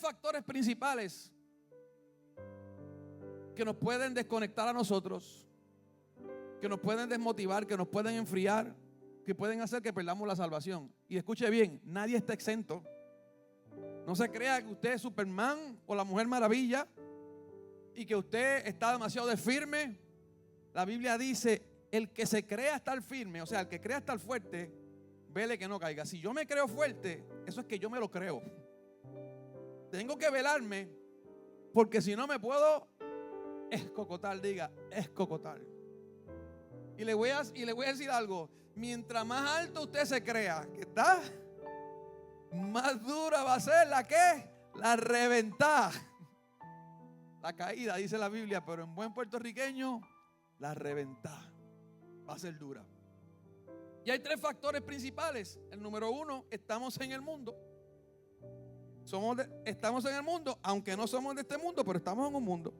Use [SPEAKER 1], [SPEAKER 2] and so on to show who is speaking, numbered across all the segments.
[SPEAKER 1] factores principales que nos pueden desconectar a nosotros, que nos pueden desmotivar, que nos pueden enfriar, que pueden hacer que perdamos la salvación. Y escuche bien, nadie está exento. No se crea que usted es Superman o la Mujer Maravilla y que usted está demasiado de firme. La Biblia dice, el que se crea estar firme, o sea, el que crea estar fuerte, vele que no caiga. Si yo me creo fuerte, eso es que yo me lo creo. Tengo que velarme, porque si no me puedo escocotar, diga, escocotar. Y le voy a decir algo, mientras más alto usted se crea que está, más dura va a ser la que, la reventada. La caída, dice la Biblia, pero en buen puertorriqueño, la reventada va a ser dura. Y hay tres factores principales. El número uno, estamos en el mundo. Estamos en el mundo, aunque no somos de este mundo, pero estamos en un mundo.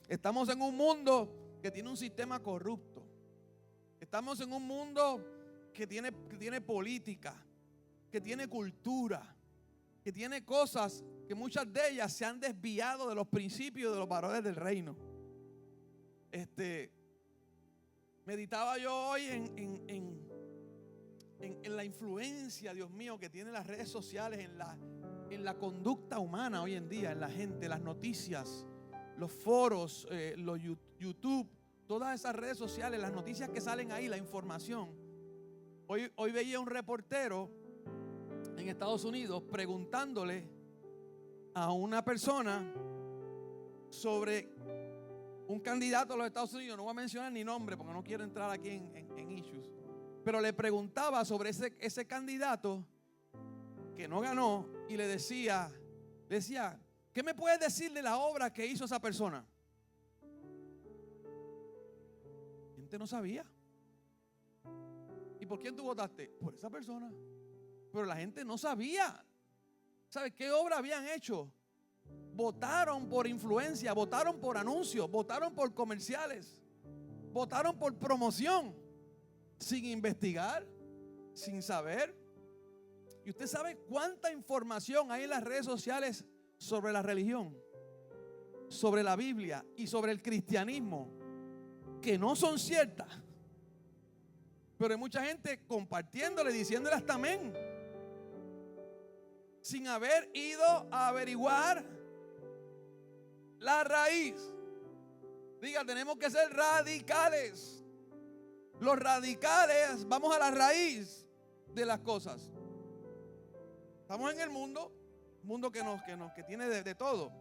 [SPEAKER 1] Estamos en un mundo que tiene un sistema corrupto. Estamos en un mundo que tiene política, que tiene cultura, que tiene cosas que muchas de ellas se han desviado de los principios de los valores del reino. Meditaba yo hoy en la influencia, Dios mío, que tienen las redes sociales en la conducta humana hoy en día, en la gente, las noticias, los foros, los YouTube, todas esas redes sociales, las noticias que salen ahí, la información. Hoy veía un reportero en Estados Unidos preguntándole a una persona sobre un candidato a los Estados Unidos. No voy a mencionar ni nombre porque no quiero entrar aquí en issues, pero le preguntaba sobre ese candidato que no ganó y le decía, ¿qué me puedes decir de la obra que hizo esa persona? La gente no sabía. ¿Y por quién tú votaste? Por esa persona. Pero la gente no sabía. ¿Sabes qué obra habían hecho? Votaron por influencia, votaron por anuncios, votaron por comerciales, votaron por promoción, sin investigar, sin saber. ¿Y usted sabe cuánta información hay en las redes sociales sobre la religión, sobre la Biblia y sobre el cristianismo que no son ciertas? Pero hay mucha gente compartiéndole, diciéndole hasta amén, sin haber ido a averiguar la raíz. Diga, tenemos que ser radicales. Los radicales vamos a la raíz de las cosas. Estamos en el mundo que tiene de todo.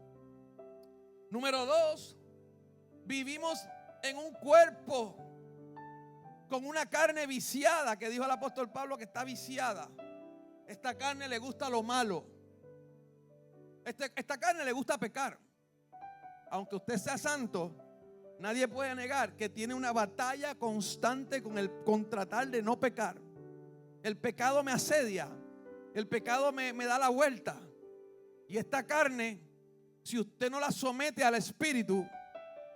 [SPEAKER 1] Número dos, vivimos en un cuerpo con una carne viciada, que dijo el apóstol Pablo que está viciada. Esta carne le gusta lo malo. Esta carne le gusta pecar. Aunque usted sea santo, nadie puede negar que tiene una batalla constante con tratar de no pecar. El pecado me asedia. El pecado me da la vuelta. Y esta carne, si usted no la somete al Espíritu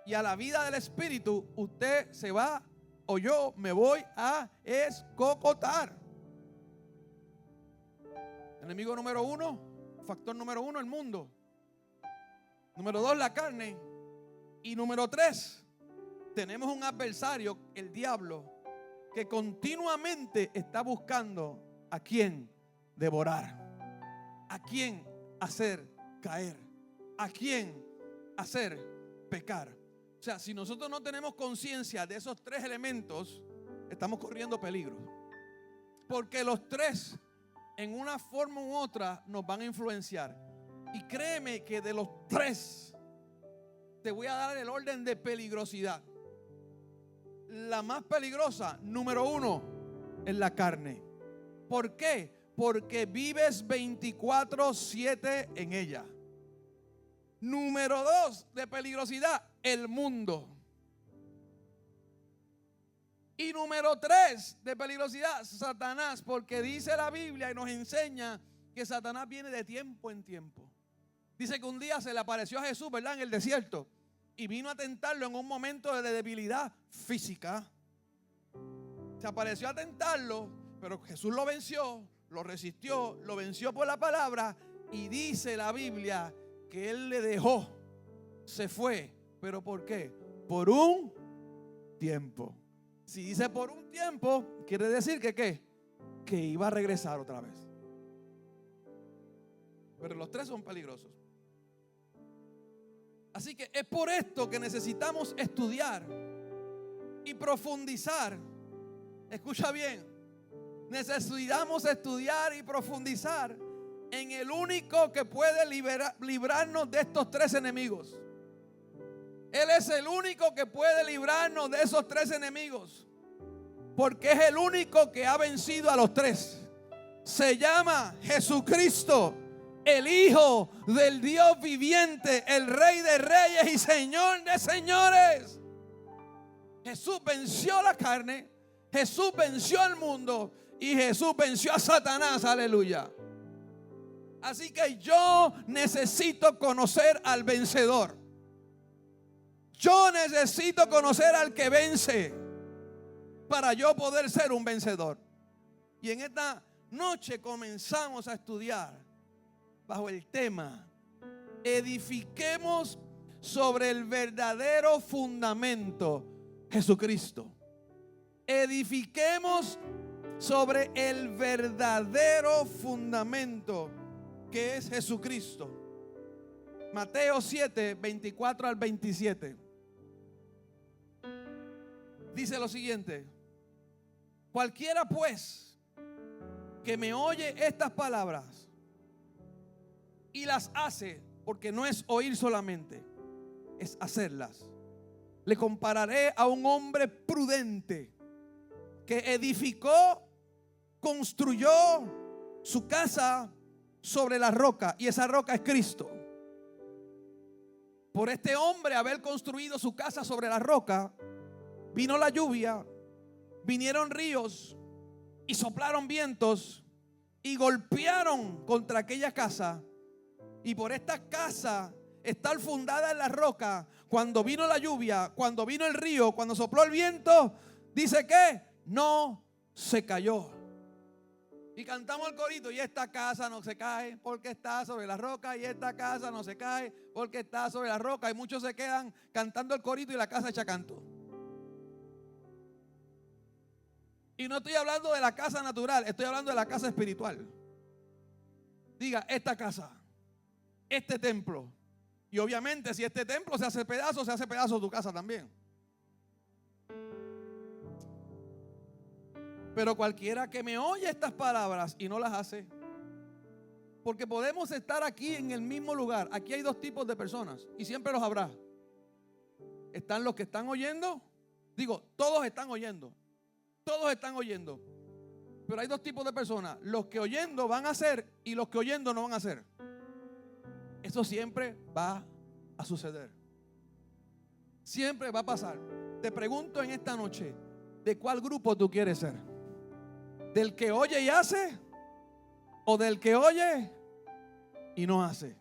[SPEAKER 1] y a la vida del Espíritu, usted se va, o yo me voy a escocotar. Enemigo número uno, factor número uno, el mundo. Número dos, la carne. Y número tres, tenemos un adversario, el diablo, que continuamente está buscando a quién devorar, a quién hacer caer, a quién hacer pecar. O sea, si nosotros no tenemos conciencia de esos tres elementos, estamos corriendo peligro. Porque los tres, en una forma u otra, nos van a influenciar. Y créeme que de los tres, te voy a dar el orden de peligrosidad. La más peligrosa, número uno, es la carne. ¿Por qué? Porque vives 24/7 en ella. Número dos de peligrosidad, el mundo. Y número tres de peligrosidad, Satanás, porque dice la Biblia y nos enseña que Satanás viene de tiempo en tiempo. Dice que un día se le apareció a Jesús, ¿verdad?, en el desierto, y vino a tentarlo en un momento de debilidad física. Se apareció a tentarlo, pero Jesús lo venció, lo resistió, lo venció por la palabra, Y dice la Biblia que él le dejó, se fue. ¿Pero por qué? Por un tiempo. Si dice por un tiempo, quiere decir que ¿qué? Que iba a regresar otra vez. Pero los tres son peligrosos. Así que es por esto que necesitamos estudiar y profundizar. Escucha bien. Necesitamos estudiar y profundizar en el único que puede librarnos de estos tres enemigos. Él es el único que puede librarnos de esos tres enemigos, porque es el único que ha vencido a los tres. Se llama Jesucristo, el Hijo del Dios viviente, el Rey de reyes y Señor de señores. Jesús venció la carne, Jesús venció al mundo y Jesús venció a Satanás. Aleluya. Así que yo necesito conocer al vencedor. Yo necesito conocer al que vence para yo poder ser un vencedor. Y en esta noche comenzamos a estudiar bajo el tema: edifiquemos sobre el verdadero fundamento, Jesucristo. Edifiquemos sobre el verdadero fundamento, que es Jesucristo. Mateo 7, 24 al 27. Dice lo siguiente: cualquiera pues que me oye estas palabras y las hace, porque no es oír solamente, es hacerlas, le compararé a un hombre prudente que edificó, construyó su casa sobre la roca, y esa roca es Cristo. Por este hombre haber construido su casa sobre la roca, vino la lluvia, vinieron ríos y soplaron vientos y golpearon contra aquella casa. Y por esta casa estar fundada en la roca, cuando vino la lluvia, cuando vino el río, cuando sopló el viento, dice que no se cayó. Y cantamos el corito: y esta casa no se cae porque está sobre la roca, y esta casa no se cae porque está sobre la roca. Y muchos se quedan cantando el corito y la casa echa canto. Y no estoy hablando de la casa natural, estoy hablando de la casa espiritual. Diga: esta casa, este templo. Y obviamente si este templo se hace pedazo tu casa también. Pero cualquiera que me oye estas palabras y no las hace, porque podemos estar aquí en el mismo lugar. Aquí hay dos tipos de personas y siempre los habrá. Están los que están oyendo. Digo, todos están oyendo. Todos están oyendo. Pero hay dos tipos de personas: los que oyendo van a hacer y los que oyendo no van a hacer. Eso siempre va a suceder. Siempre va a pasar. Te pregunto en esta noche: ¿de cuál grupo tú quieres ser? ¿Del que oye y hace? ¿O del que oye y no hace?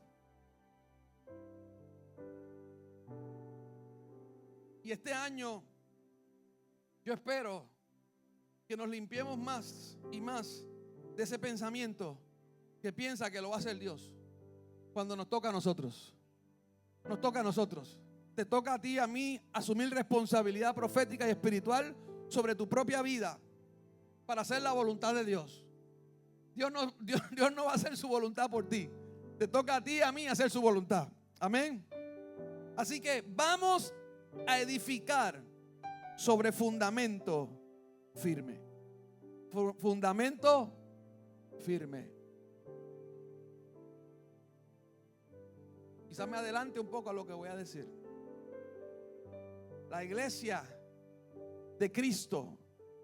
[SPEAKER 1] Y este año yo espero que nos limpiemos más y más de ese pensamiento que piensa que lo va a hacer Dios, cuando nos toca a nosotros. Nos toca a nosotros. Te toca a ti y a mí asumir responsabilidad profética y espiritual sobre tu propia vida para hacer la voluntad de Dios. Dios no va a hacer su voluntad por ti. Te toca a ti y a mí hacer su voluntad. Amén. Así que vamos a edificar sobre fundamento firme. Fundamento firme. Quizás me adelante un poco a lo que voy a decir. La iglesia de Cristo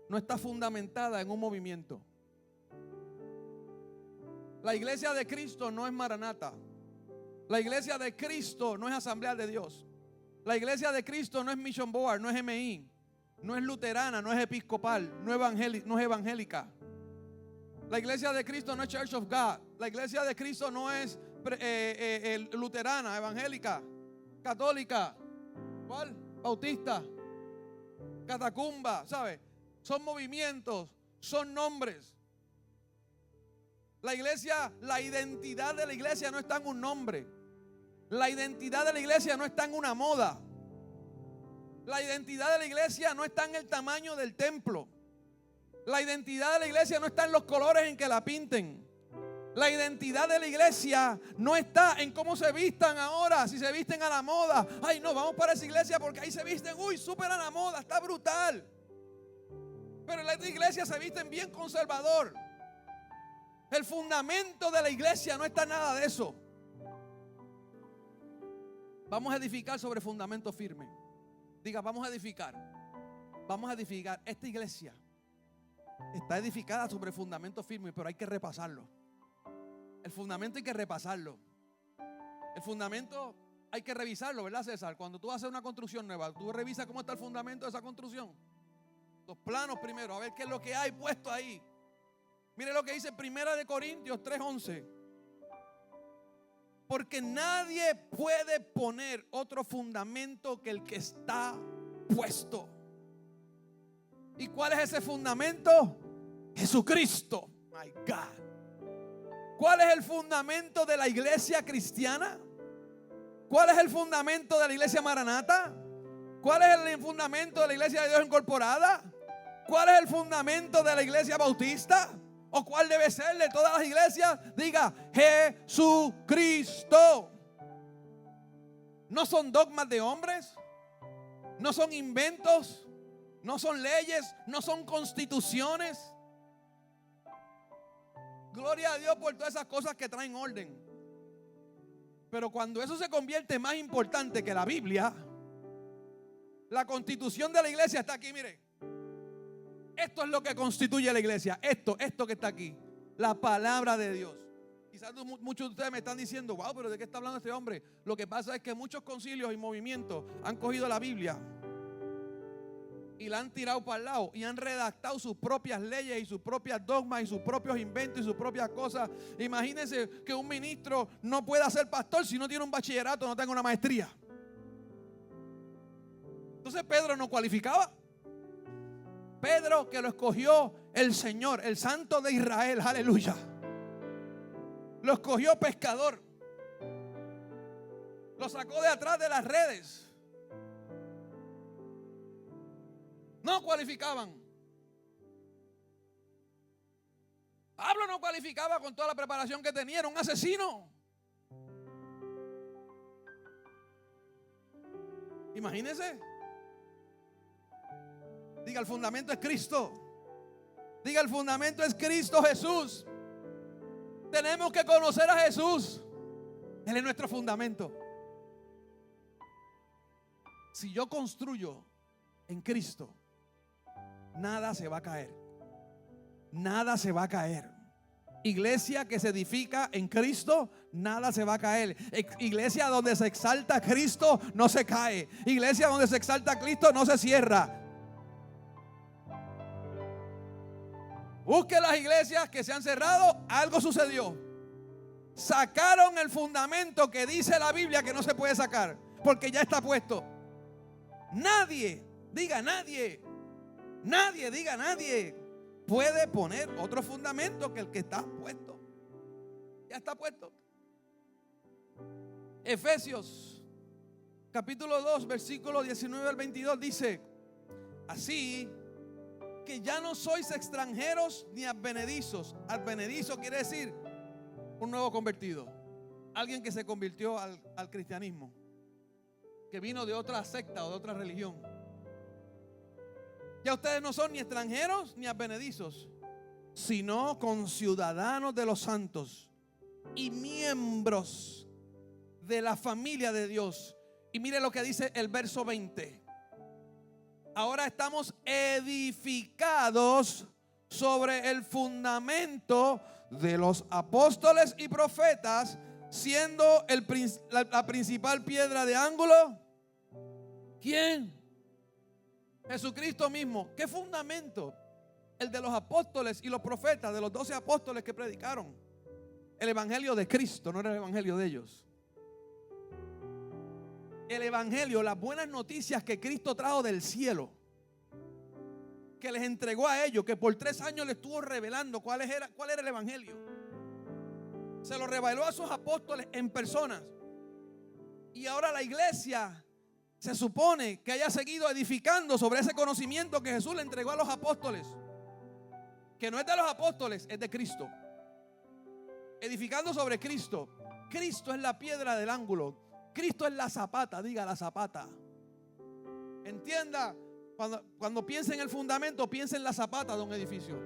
[SPEAKER 1] no está fundamentada en un movimiento. La iglesia de Cristo no es Maranata. La iglesia de Cristo no es Asamblea de Dios. La iglesia de Cristo no es Mission Board, no es MI, no es luterana, no es episcopal, no es evangélica. La iglesia de Cristo no es Church of God. La iglesia de Cristo no es luterana, evangélica, católica, ¿cuál? Bautista, catacumba, ¿sabe? Son movimientos, son nombres. La iglesia, la identidad de la iglesia no está en un nombre. La identidad de la iglesia no está en una moda. La identidad de la iglesia no está en el tamaño del templo. La identidad de la iglesia no está en los colores en que la pinten. La identidad de la iglesia no está en cómo se vistan ahora, si se visten a la moda. Ay, no, vamos para esa iglesia porque ahí se visten, súper a la moda, está brutal. Pero en la iglesia se visten bien conservador. El fundamento de la iglesia no está nada de eso. Vamos a edificar sobre fundamento firme. Diga, vamos a edificar. Vamos a edificar. Esta iglesia está edificada sobre fundamento firme, pero hay que repasarlo. El fundamento hay que repasarlo. El fundamento hay que revisarlo, ¿verdad, César? Cuando tú haces una construcción nueva, tú revisas cómo está el fundamento de esa construcción. Los planos primero, a ver qué es lo que hay puesto ahí. Mire lo que dice 1 Corintios 3:11. Porque nadie puede poner otro fundamento que el que está puesto. ¿Y cuál es ese fundamento? Jesucristo. My God. ¿Cuál es el fundamento de la iglesia cristiana? ¿Cuál es el fundamento de la iglesia Maranata? ¿Cuál es el fundamento de la iglesia de Dios Incorporada? ¿Cuál es el fundamento de la iglesia bautista? ¿O cuál debe ser de todas las iglesias? Diga, Jesucristo. No son dogmas de hombres, no son inventos, no son leyes, no son constituciones. Gloria a Dios por todas esas cosas que traen orden. Pero cuando eso se convierte más importante que la Biblia, la constitución de la iglesia está aquí, mire. Esto es lo que constituye la iglesia. Esto que está aquí. La palabra de Dios. Quizás muchos de ustedes me están diciendo, wow, pero ¿de qué está hablando este hombre? Lo que pasa es que muchos concilios y movimientos han cogido la Biblia y la han tirado para el lado y han redactado sus propias leyes y sus propias dogmas y sus propios inventos y sus propias cosas. Imagínense que un ministro no pueda ser pastor si no tiene un bachillerato, no tenga una maestría. Entonces Pedro no cualificaba. Pedro, que lo escogió el Señor, el Santo de Israel, aleluya. Lo escogió pescador. Lo sacó de atrás de las redes. No cualificaban. Pablo no cualificaba con toda la preparación que tenía, era un asesino. Imagínense. Diga, el fundamento es Cristo. Diga, el fundamento es Cristo Jesús. Tenemos que conocer a Jesús. Él es nuestro fundamento. Si yo construyo en Cristo, nada se va a caer. Nada se va a caer. Iglesia que se edifica en Cristo, nada se va a caer. Iglesia donde se exalta a Cristo, no se cae. Iglesia donde se exalta a Cristo, no se cierra. Busque las iglesias que se han cerrado, algo sucedió. Sacaron el fundamento que dice la Biblia que no se puede sacar, porque ya está puesto. Nadie, diga nadie, diga nadie, puede poner otro fundamento que el que está puesto. Ya está puesto. Efesios capítulo 2 versículo 19 al 22 dice: así que ya no sois extranjeros ni advenedizos. Advenedizo quiere decir un nuevo convertido, alguien que se convirtió al cristianismo, que vino de otra secta o de otra religión. Ya ustedes no son ni extranjeros ni advenedizos, sino conciudadanos de los santos y miembros de la familia de Dios. Y mire lo que dice el verso 20. Ahora estamos edificados sobre el fundamento de los apóstoles y profetas, siendo la principal piedra de ángulo, ¿quién? Jesucristo mismo. ¿Qué fundamento? El de los apóstoles y los profetas, de los 12 apóstoles que predicaron el evangelio de Cristo, no era el evangelio de ellos. El evangelio, las buenas noticias que Cristo trajo del cielo, que les entregó a ellos, que por 3 años les estuvo revelando cuál era el evangelio. Se lo reveló a sus apóstoles en personas. Y ahora la iglesia se supone que haya seguido edificando sobre ese conocimiento que Jesús le entregó a los apóstoles, que no es de los apóstoles, es de Cristo. Edificando sobre Cristo. Cristo es la piedra del ángulo. Cristo es la zapata, diga la zapata. Entienda, cuando piense en el fundamento, piensa en la zapata de un edificio.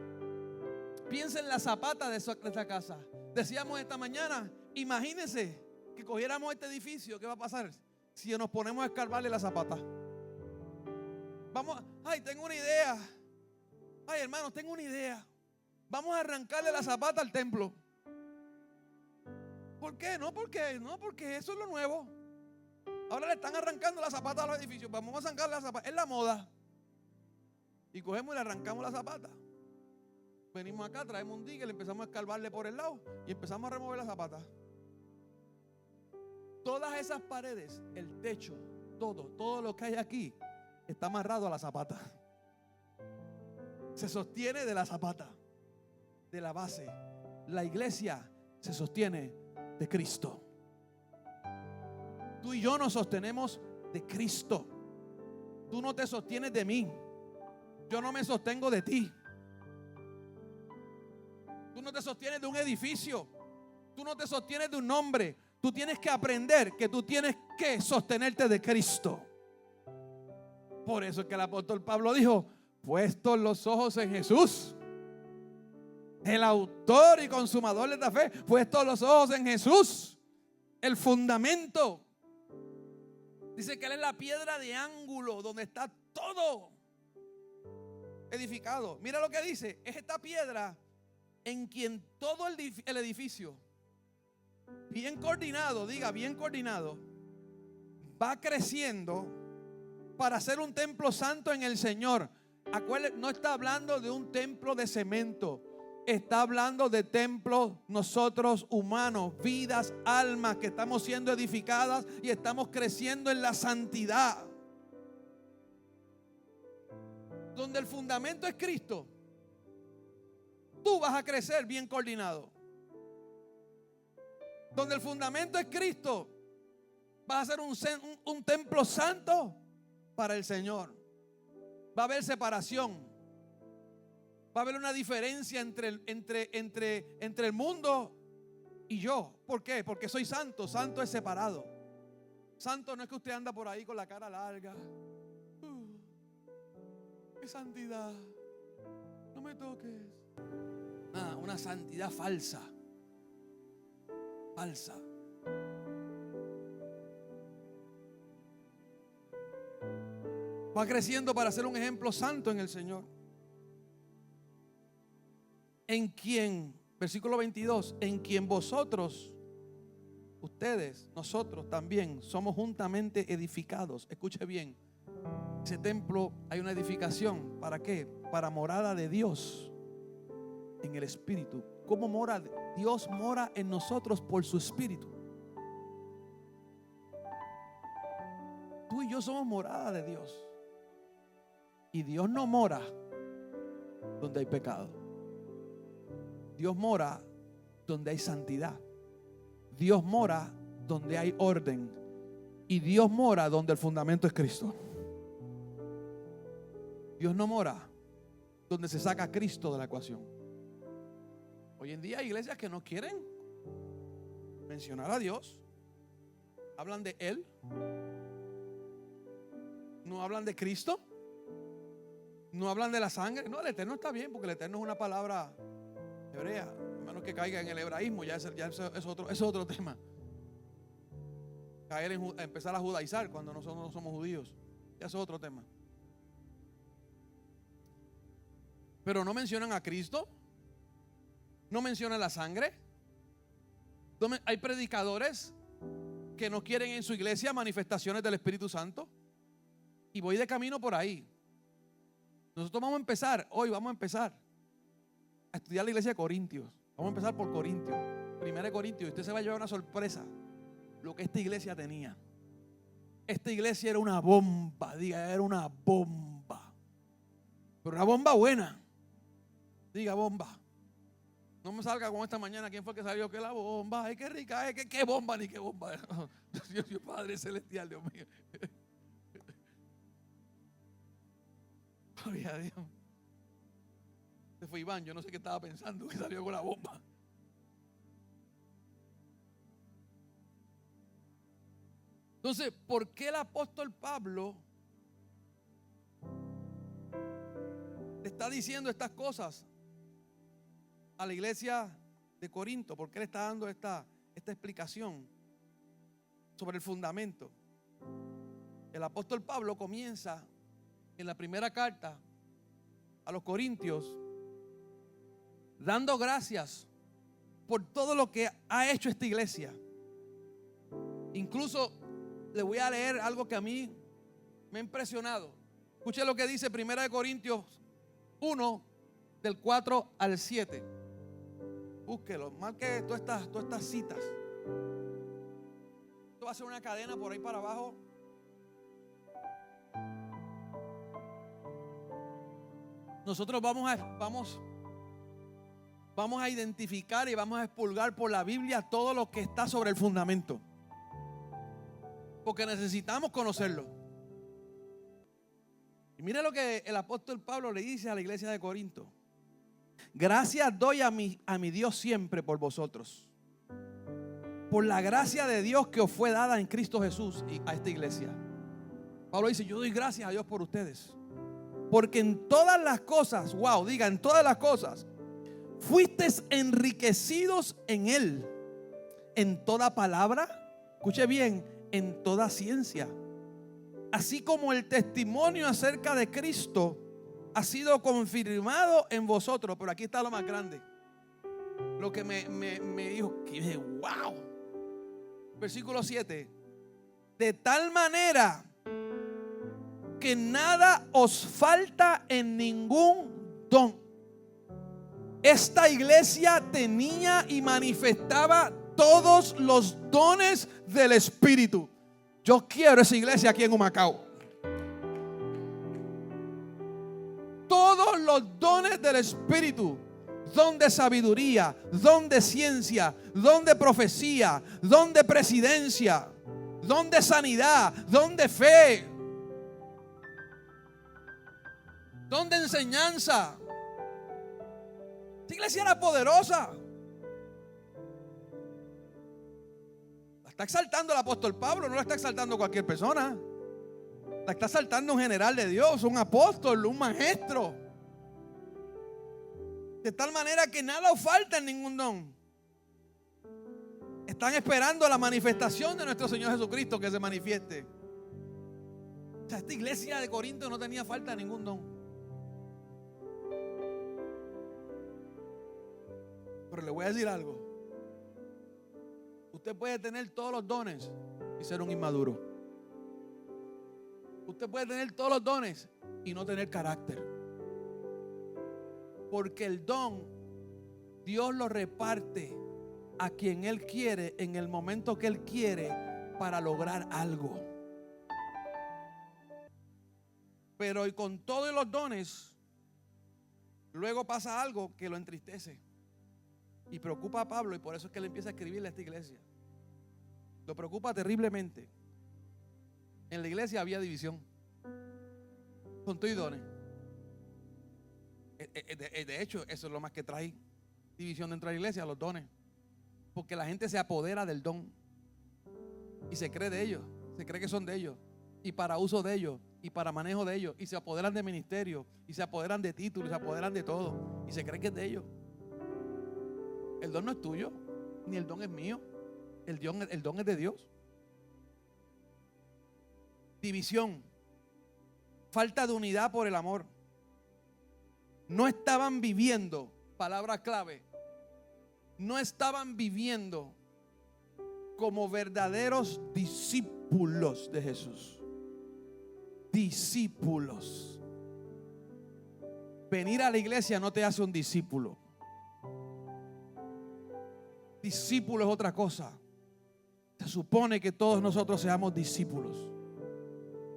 [SPEAKER 1] Piensa en la zapata de esta casa. Decíamos esta mañana, imagínense que cogiéramos este edificio. ¿Qué va a pasar si nos ponemos a escarbarle la zapata? Vamos, tengo una idea. Hermanos, tengo una idea. Vamos a arrancarle la zapata al templo. ¿Por qué? No, porque eso es lo nuevo. Ahora le están arrancando la zapata a los edificios. Vamos a arrancarle la zapata. Es la moda. Y cogemos y le arrancamos la zapata. Venimos acá, traemos un dique, le empezamos a escarbarle por el lado y empezamos a remover la zapata. Todas esas paredes, el techo, todo lo que hay aquí está amarrado a la zapata. Se sostiene de la zapata, de la base. La iglesia se sostiene de Cristo. Tú y yo nos sostenemos de Cristo. Tú no te sostienes de mí. Yo no me sostengo de ti. Tú no te sostienes de un edificio. Tú no te sostienes de un nombre. Tú tienes que aprender que tú tienes que sostenerte de Cristo. Por eso es que el apóstol Pablo dijo: puestos los ojos en Jesús, el autor y consumador de la fe. Puestos los ojos en Jesús, el fundamento. Dice que Él es la piedra de ángulo donde está todo edificado. Mira lo que dice: es esta piedra en quien todo el edificio, bien coordinado, diga bien coordinado, va creciendo para ser un templo santo en el Señor. Acuérdense, no está hablando de un templo de cemento. Está hablando de templos nosotros humanos, vidas, almas que estamos siendo edificadas y estamos creciendo en la santidad. Donde el fundamento es Cristo, tú vas a crecer bien coordinado. Donde el fundamento es Cristo, vas a ser un templo santo para el Señor. Va a haber separación. Va a haber una diferencia entre el mundo y yo. ¿Por qué? Porque soy santo. Santo es separado. Santo no es que usted anda por ahí con la cara larga. ¡Qué santidad! No me toques. Nada, una santidad falsa. Falsa. Va creciendo para ser un ejemplo santo en el Señor. En quien, versículo 22, en quien vosotros, ustedes, nosotros también somos juntamente edificados. Escuche bien, ese templo hay una edificación. ¿Para qué? Para morada de Dios en el Espíritu. ¿Cómo mora? Dios mora en nosotros por su Espíritu. Tú y yo somos morada de Dios. Y Dios no mora donde hay pecado. Dios mora donde hay santidad. Dios mora donde hay orden. Y Dios mora donde el fundamento es Cristo. Dios no mora donde se saca a Cristo de la ecuación. Hoy en día hay iglesias que no quieren mencionar a Dios. Hablan de Él. No hablan de Cristo. No hablan de la sangre. No, el eterno está bien, porque el eterno es una palabra hebrea, a menos que caiga en el hebraísmo, ya es otro tema. Caer empezar a judaizar cuando nosotros no somos judíos, ya es otro tema. Pero no mencionan a Cristo, no mencionan la sangre. Hay predicadores que no quieren en su iglesia manifestaciones del Espíritu Santo. Y voy de camino por ahí. Nosotros vamos a empezar, hoy vamos a empezar a estudiar la iglesia de Corintios. Vamos a empezar por Corintios. 1 Corintios. Y usted se va a llevar una sorpresa. Lo que esta iglesia tenía. Esta iglesia era una bomba. Diga, era una bomba. Pero una bomba buena. Diga, bomba. No me salga con esta mañana quién fue que salió, que la bomba, ay, qué rica, ay, qué bomba, ni qué bomba. Dios Padre Celestial, Dios mío. Gloria a Dios. Se fue Iván, yo no sé qué estaba pensando, que salió con la bomba. Entonces, ¿por qué el apóstol Pablo le está diciendo estas cosas a la iglesia de Corinto? ¿Por qué le está dando esta explicación sobre el fundamento? El apóstol Pablo comienza en la primera carta a los Corintios dando gracias por todo lo que ha hecho esta iglesia. Incluso le voy a leer algo que a mí me ha impresionado. Escuche lo que dice 1 Corintios 1, del 4 al 7. Búsquelo, marque todas estas citas. Esto va a ser una cadena por ahí para abajo. Nosotros vamos a identificar y vamos a expurgar por la Biblia todo lo que está sobre el fundamento, porque necesitamos conocerlo. Y mire lo que el apóstol Pablo le dice a la iglesia de Corinto: gracias doy a mi Dios siempre por vosotros, por la gracia de Dios que os fue dada en Cristo Jesús. Y a esta iglesia Pablo dice: yo doy gracias a Dios por ustedes, porque en todas las cosas, wow, diga, en todas las cosas fuisteis enriquecidos en Él, en toda palabra, escuche bien, en toda ciencia, así como el testimonio acerca de Cristo ha sido confirmado en vosotros. Pero aquí está lo más grande, lo que me dijo, que dije, wow. Versículo 7: de tal manera que nada os falta en ningún don. Esta iglesia tenía y manifestaba todos los dones del Espíritu. Yo quiero esa iglesia aquí en Humacao. Todos los dones del Espíritu: don de sabiduría, don de ciencia, don de profecía, don de presidencia, don de sanidad, don de fe, don de enseñanza. Esta iglesia era poderosa. La está exaltando el apóstol Pablo, no la está exaltando cualquier persona. La está exaltando un general de Dios, un apóstol, un maestro. De tal manera que nada os falta en ningún don. Están esperando la manifestación de nuestro Señor Jesucristo, que se manifieste. O sea, esta iglesia de Corinto no tenía falta de ningún don. Pero le voy a decir algo: usted puede tener todos los dones y ser un inmaduro. Usted puede tener todos los dones y no tener carácter. Porque el don, Dios lo reparte a quien Él quiere, en el momento que Él quiere, para lograr algo. Pero y con todos los dones, luego pasa algo que lo entristece y preocupa a Pablo, y por eso es que él empieza a escribirle a esta iglesia. Lo preocupa terriblemente. En la iglesia había división con todo y dones. De hecho, eso es lo más que trae división dentro de la iglesia, los dones. Porque la gente se apodera del don y se cree de ellos, se cree que son de ellos, y para uso de ellos, y para manejo de ellos, y se apoderan de ministerio, y se apoderan de títulos, se apoderan de todo, y se cree que es de ellos. El don no es tuyo, ni el don es mío. El don es de Dios. División, falta de unidad por el amor. No estaban viviendo, palabra clave, no estaban viviendo como verdaderos discípulos de Jesús. Discípulos. Venir a la iglesia no te hace un discípulo. Discípulo es otra cosa. Se supone que todos nosotros seamos discípulos.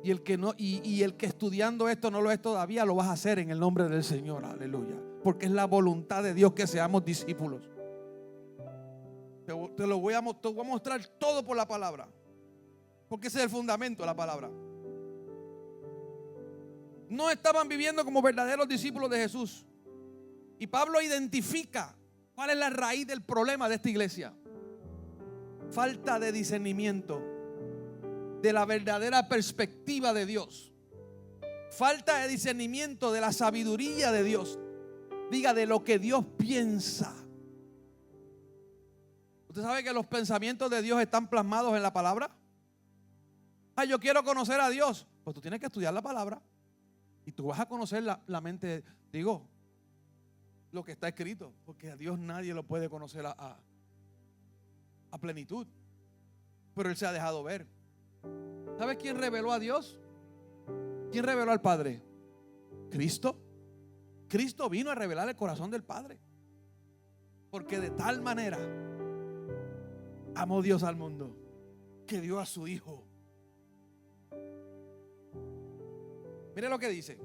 [SPEAKER 1] Y el que no, y el que estudiando esto no lo es todavía, lo vas a hacer en el nombre del Señor. Aleluya. porque es la voluntad de Dios que seamos discípulos. Te voy a mostrar todo por la palabra, porque ese es el fundamento de la palabra. No estaban viviendo como verdaderos discípulos de Jesús. Y Pablo identifica cuál es la raíz del problema de esta iglesia: falta de discernimiento de la verdadera perspectiva de Dios, falta de discernimiento de la sabiduría de Dios, diga, de lo que Dios piensa. ¿Usted sabe que los pensamientos de Dios están plasmados en la palabra? Yo quiero conocer a Dios. Pues tú tienes que estudiar la palabra y tú vas a conocer la mente, digo, lo que está escrito, porque a Dios nadie lo puede conocer a plenitud, pero Él se ha dejado ver. ¿Sabes quién reveló a Dios? ¿Quién reveló al Padre? Cristo. Cristo vino a revelar el corazón del Padre, porque de tal manera amó Dios al mundo que dio a su Hijo. Mire lo que dice: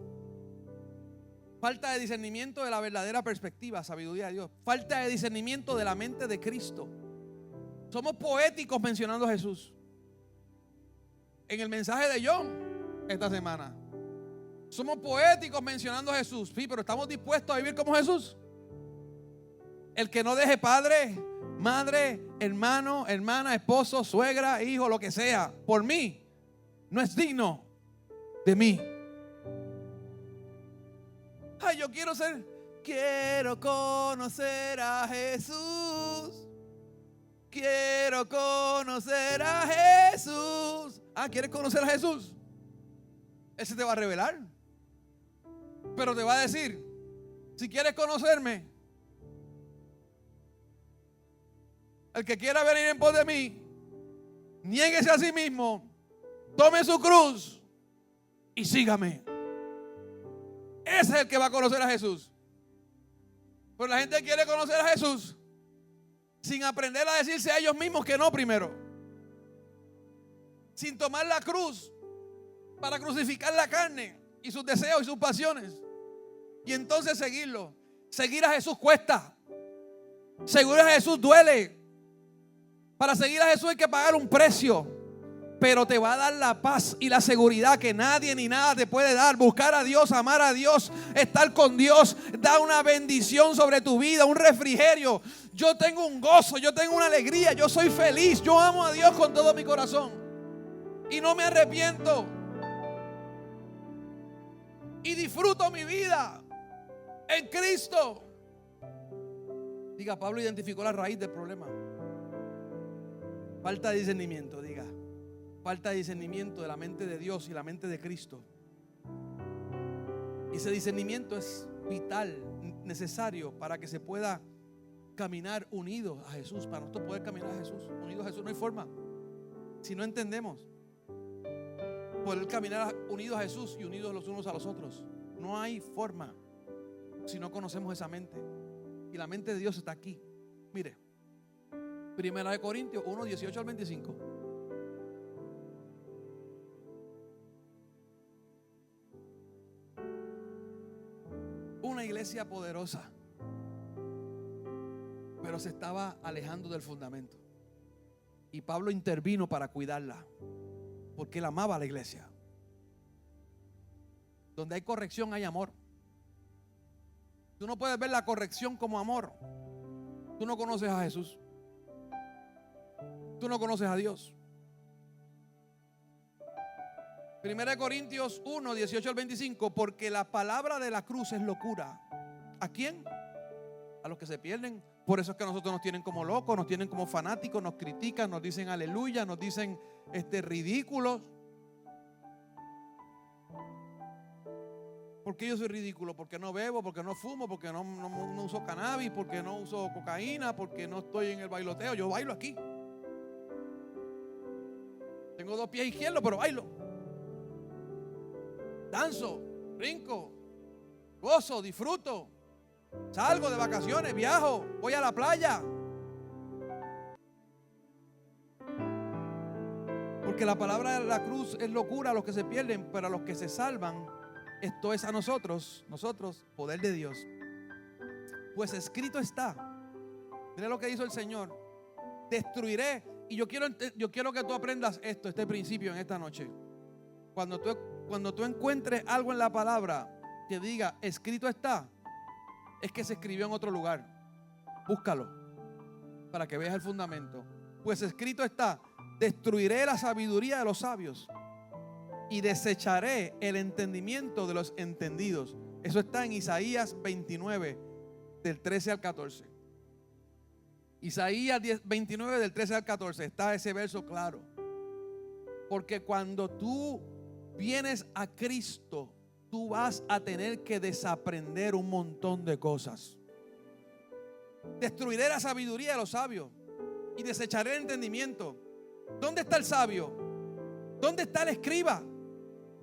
[SPEAKER 1] falta de discernimiento de la verdadera perspectiva, sabiduría de Dios. Falta de discernimiento de la mente de Cristo. Somos poéticos mencionando a Jesús. En el mensaje de John esta semana, somos poéticos mencionando a Jesús. Sí, pero ¿estamos dispuestos a vivir como Jesús? El que no deje padre, madre, hermano, hermana, esposo, suegra, hijo, lo que sea, por mí, no es digno de mí. Yo quiero conocer a Jesús. Quiero conocer a Jesús. ¿Quieres conocer a Jesús? Él se te va a revelar, pero te va a decir: si quieres conocerme, el que quiera venir en pos de mí, niéguese a sí mismo, tome su cruz y sígame. Ese es el que va a conocer a Jesús. Pero la gente quiere conocer a Jesús sin aprender a decirse a ellos mismos que no primero, sin tomar la cruz para crucificar la carne y sus deseos y sus pasiones, y entonces seguirlo. Seguir a Jesús cuesta. Seguir a Jesús duele. Para seguir a Jesús hay que pagar un precio, pero te va a dar la paz y la seguridad que nadie ni nada te puede dar. Buscar a Dios, amar a Dios, estar con Dios, da una bendición sobre tu vida, un refrigerio. Yo tengo un gozo, yo tengo una alegría, yo soy feliz, yo amo a Dios con todo mi corazón y no me arrepiento y disfruto mi vida en Cristo. Diga, Pablo identificó la raíz del problema: falta de discernimiento. Diga, falta de discernimiento de la mente de Dios y la mente de Cristo. Y ese discernimiento es vital, necesario para que se pueda caminar unidos a Jesús. Para nosotros poder caminar a Jesús, unidos a Jesús, no hay forma. Si no entendemos poder caminar unidos a Jesús y unidos los unos a los otros, no hay forma si no conocemos esa mente. Y la mente de Dios está aquí. Mire, 1 Corintios 1, 18 al 25. Una iglesia poderosa, pero se estaba alejando del fundamento. Y Pablo intervino para cuidarla, porque él amaba a la iglesia. Donde hay corrección hay amor. Tú no puedes ver la corrección como amor. Tú no conoces a Jesús. Tú no conoces a Dios. 1 Corintios 1, 18 al 25. Porque la palabra de la cruz es locura. ¿A quién? A los que se pierden. Por eso es que a nosotros nos tienen como locos, nos tienen como fanáticos, nos critican, nos dicen aleluya, nos dicen ridículos. ¿Por qué yo soy ridículo? Porque no bebo, porque no fumo, porque no uso cannabis, porque no uso cocaína, porque no estoy en el bailoteo. Yo bailo aquí. Tengo 2 pies izquierdos, pero bailo. Danzo, brinco, gozo, disfruto. Salgo de vacaciones, viajo, voy a la playa. Porque la palabra de la cruz es locura a los que se pierden, pero a los que se salvan, esto es a nosotros, poder de Dios Pues escrito está. Mira lo que hizo el Señor. Destruiré. Y yo quiero que tú aprendas este principio en esta noche. Cuando tú encuentres algo en la palabra que diga escrito está, es que se escribió en otro lugar. Búscalo para que veas el fundamento. Pues escrito está: destruiré la sabiduría de los sabios y desecharé el entendimiento de los entendidos. Eso está en Isaías 29, del 13 al 14. Isaías 29, del 13 al 14, está ese verso claro. Porque cuando tú vienes a Cristo, tú vas a tener que desaprender un montón de cosas. Destruiré la sabiduría de los sabios y desecharé el entendimiento. ¿Dónde está el sabio? ¿Dónde está el escriba?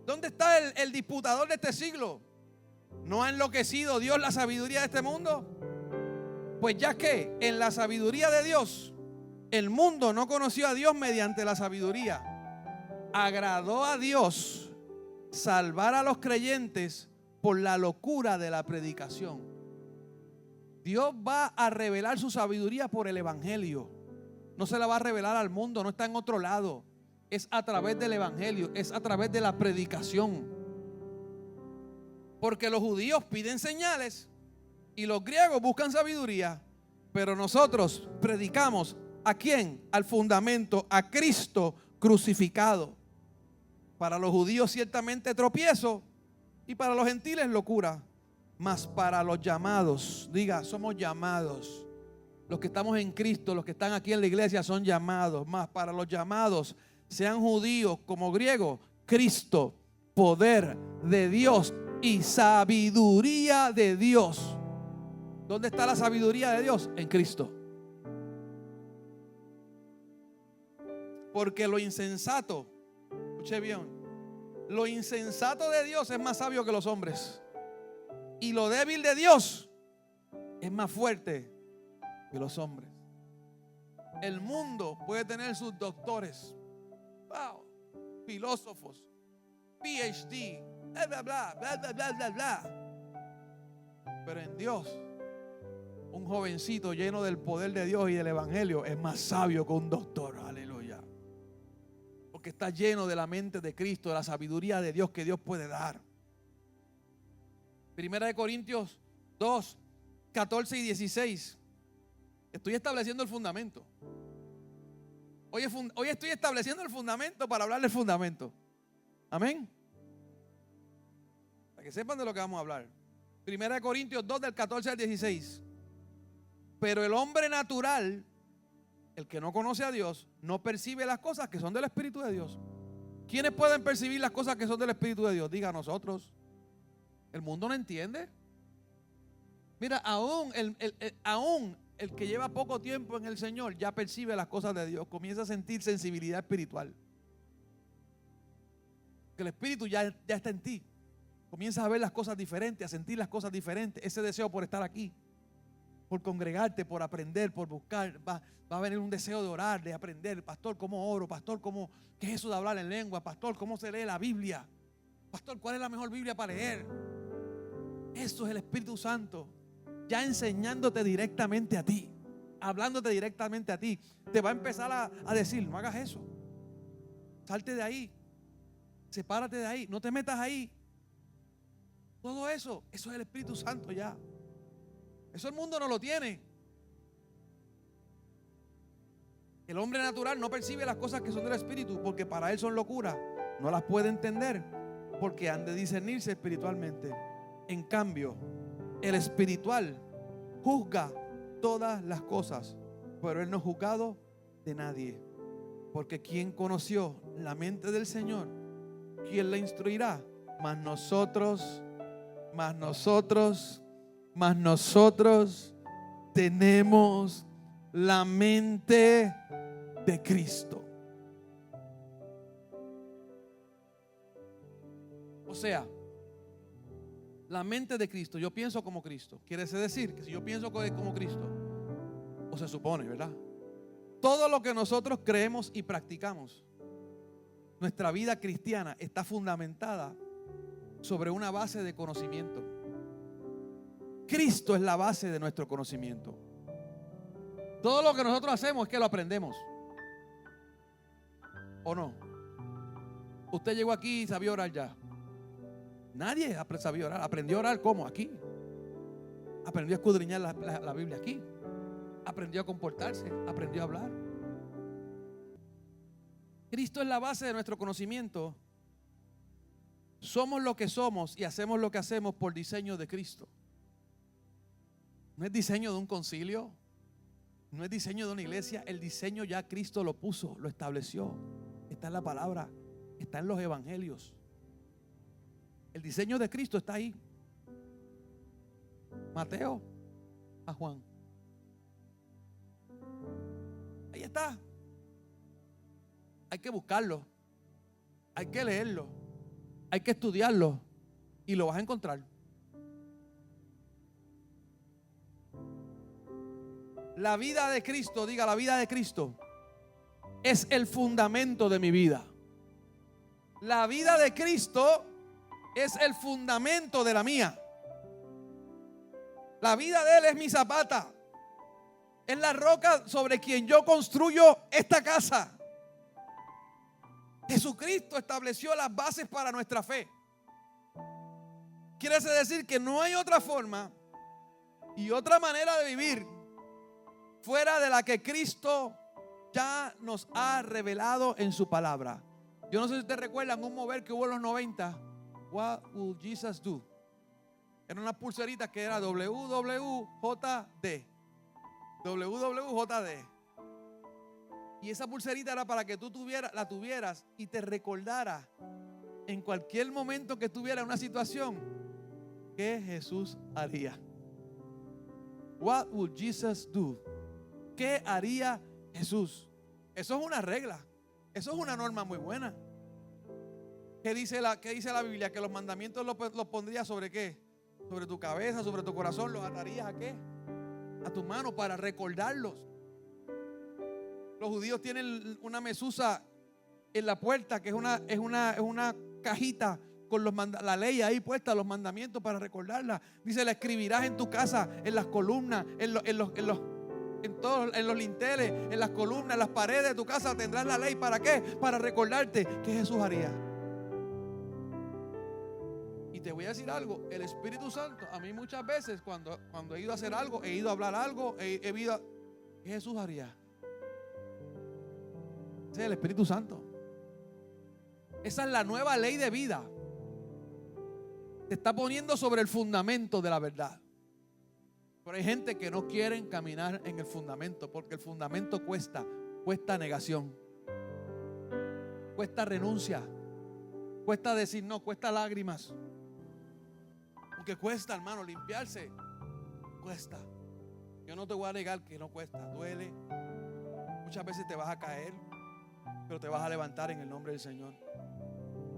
[SPEAKER 1] ¿Dónde está el disputador de este siglo? ¿No ha enloquecido Dios la sabiduría de este mundo? Pues ya que en la sabiduría de Dios el mundo no conoció a Dios mediante la sabiduría, agradó a Dios salvar a los creyentes por la locura de la predicación. Dios va a revelar su sabiduría por el evangelio. No se la va a revelar al mundo, no está en otro lado. Es a través del evangelio, es a través de la predicación. Porque los judíos piden señales y los griegos buscan sabiduría, pero nosotros predicamos ¿a quién? Al fundamento, a Cristo crucificado. Para los judíos ciertamente tropiezo y para los gentiles locura, mas para los llamados, diga, somos llamados. Los que estamos en Cristo, los que están aquí en la iglesia son llamados, mas para los llamados, sean judíos como griegos, Cristo, poder de Dios y sabiduría de Dios. ¿Dónde está la sabiduría de Dios? En Cristo. Porque lo insensato, escuche bien, lo insensato de Dios es más sabio que los hombres. Y lo débil de Dios es más fuerte que los hombres. El mundo puede tener sus doctores, wow, filósofos, PhD, bla, bla, bla, bla, bla, bla, bla, bla. Pero en Dios, un jovencito lleno del poder de Dios y del evangelio es más sabio que un doctor. Aleluya. Porque está lleno de la mente de Cristo, de la sabiduría de Dios que Dios puede dar. Primera de Corintios 2, 14 y 16. Estoy estableciendo el fundamento. Hoy estoy estableciendo el fundamento para hablar del fundamento. Amén. Para que sepan de lo que vamos a hablar. Primera de Corintios 2, del 14 al 16. Pero el hombre natural, el que no conoce a Dios, no percibe las cosas que son del Espíritu de Dios. ¿Quiénes pueden percibir las cosas que son del Espíritu de Dios? Diga, nosotros. El mundo no entiende. Mira, aún el que lleva poco tiempo en el Señor ya percibe las cosas de Dios. Comienza a sentir sensibilidad espiritual. Que el Espíritu ya está en ti. Comienzas a ver las cosas diferentes, a sentir las cosas diferentes. Ese deseo por estar aquí, por congregarte, por aprender, por buscar. Va a venir un deseo de orar, de aprender. Pastor, ¿cómo oro? Pastor, ¿qué es eso de hablar en lengua? Pastor, ¿cómo se lee la Biblia? Pastor, ¿cuál es la mejor Biblia para leer? Eso es el Espíritu Santo ya enseñándote directamente a ti, hablándote directamente a ti. Te va a empezar a decir, no hagas eso, salte de ahí, sepárate de ahí, no te metas ahí. Todo eso es el Espíritu Santo ya. Eso el mundo no lo tiene. El hombre natural no percibe las cosas que son del Espíritu porque para él son locura. No las puede entender porque han de discernirse espiritualmente. En cambio, el espiritual juzga todas las cosas, pero él no es juzgado de nadie. Porque ¿quién conoció la mente del Señor? ¿Quién la instruirá? Mas nosotros tenemos la mente de Cristo. O sea, la mente de Cristo, yo pienso como Cristo. Quiere decir que si yo pienso como Cristo, o se supone, ¿verdad? Todo lo que nosotros creemos y practicamos, nuestra vida cristiana está fundamentada sobre una base de conocimiento. Cristo es la base de nuestro conocimiento. Todo lo que nosotros hacemos es que lo aprendemos. ¿O no? Usted llegó aquí y sabía orar ya. Nadie sabía orar. Aprendió a orar ¿cómo? Aquí. Aprendió a escudriñar la Biblia aquí. Aprendió a comportarse. Aprendió a hablar. Cristo es la base de nuestro conocimiento. Somos lo que somos y hacemos lo que hacemos por diseño de Cristo. No es diseño de un concilio. No es diseño de una iglesia. El diseño ya Cristo lo puso, lo estableció. Está en la palabra, está en los evangelios. El diseño de Cristo está ahí. Mateo a Juan. Ahí está. Hay que buscarlo. Hay que leerlo. Hay que estudiarlo. Y lo vas a encontrar. La vida de Cristo, diga, la vida de Cristo es el fundamento de mi vida. La vida de Cristo es el fundamento de la mía. La vida de Él es mi zapata. Es la roca sobre quien yo construyo esta casa. Jesucristo estableció las bases para nuestra fe. Quiere decir que no hay otra forma y otra manera de vivir fuera de la que Cristo ya nos ha revelado en su palabra. Yo no sé si ustedes recuerdan un mover que hubo en los 90. What will Jesus do? Era una pulserita que era WWJD. WWJD. Y esa pulserita era para que tú la tuvieras y te recordara en cualquier momento que estuviera en una situación que Jesús haría. What would Jesus do? ¿Qué haría Jesús? Eso es una regla. Eso es una norma muy buena. ¿Qué dice la Biblia? Que los mandamientos los pondría sobre qué? Sobre tu cabeza, sobre tu corazón. ¿Los atarías a qué? A tu mano para recordarlos. Los judíos tienen una mesusa en la puerta, que es una cajita con la ley ahí puesta, los mandamientos para recordarla. Dice, la escribirás en tu casa, en las columnas, en los linteles, en las columnas, en las paredes de tu casa tendrás la ley. ¿Para qué? Para recordarte que Jesús haría. Y te voy a decir algo, el Espíritu Santo, a mí muchas veces cuando he ido a hacer algo, he ido a hablar algo, ¿qué Jesús haría? Ese es el Espíritu Santo. Esa es la nueva ley de vida. Te está poniendo sobre el fundamento de la verdad. Pero hay gente que no quieren caminar en el fundamento, porque el fundamento cuesta negación, cuesta renuncia, cuesta decir no, cuesta lágrimas. Porque cuesta, hermano, limpiarse. Cuesta. Yo no te voy a negar que no cuesta, duele. Muchas veces te vas a caer, pero te vas a levantar en el nombre del Señor.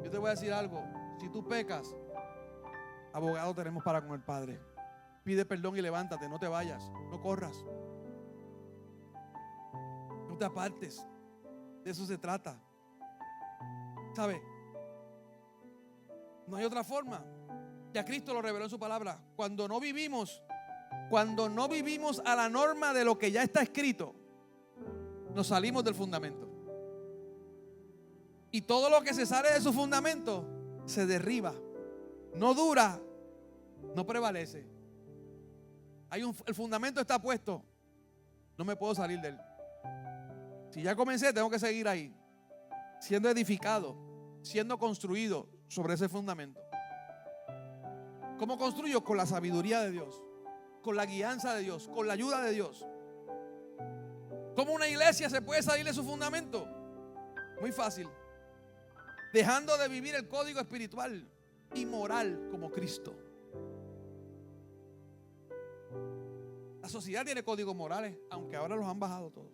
[SPEAKER 1] Yo te voy a decir algo. Si tú pecas, abogado tenemos para con el Padre. Pide perdón y levántate, no te vayas, no corras, no te apartes. De eso se trata. ¿Sabe? No hay otra forma. Ya Cristo lo reveló en su palabra. Cuando no vivimos a la norma de lo que ya está escrito, nos salimos del fundamento. Y todo lo que se sale de su fundamento se derriba, no dura, no prevalece. El fundamento está puesto, no me puedo salir de él. Si ya comencé, tengo que seguir ahí, siendo edificado, siendo construido sobre ese fundamento. ¿Cómo construyo? Con la sabiduría de Dios, con la guianza de Dios, con la ayuda de Dios. ¿Cómo una iglesia se puede salir de su fundamento? Muy fácil. Dejando de vivir el código espiritual y moral como Cristo. La sociedad tiene códigos morales, aunque ahora los han bajado todos.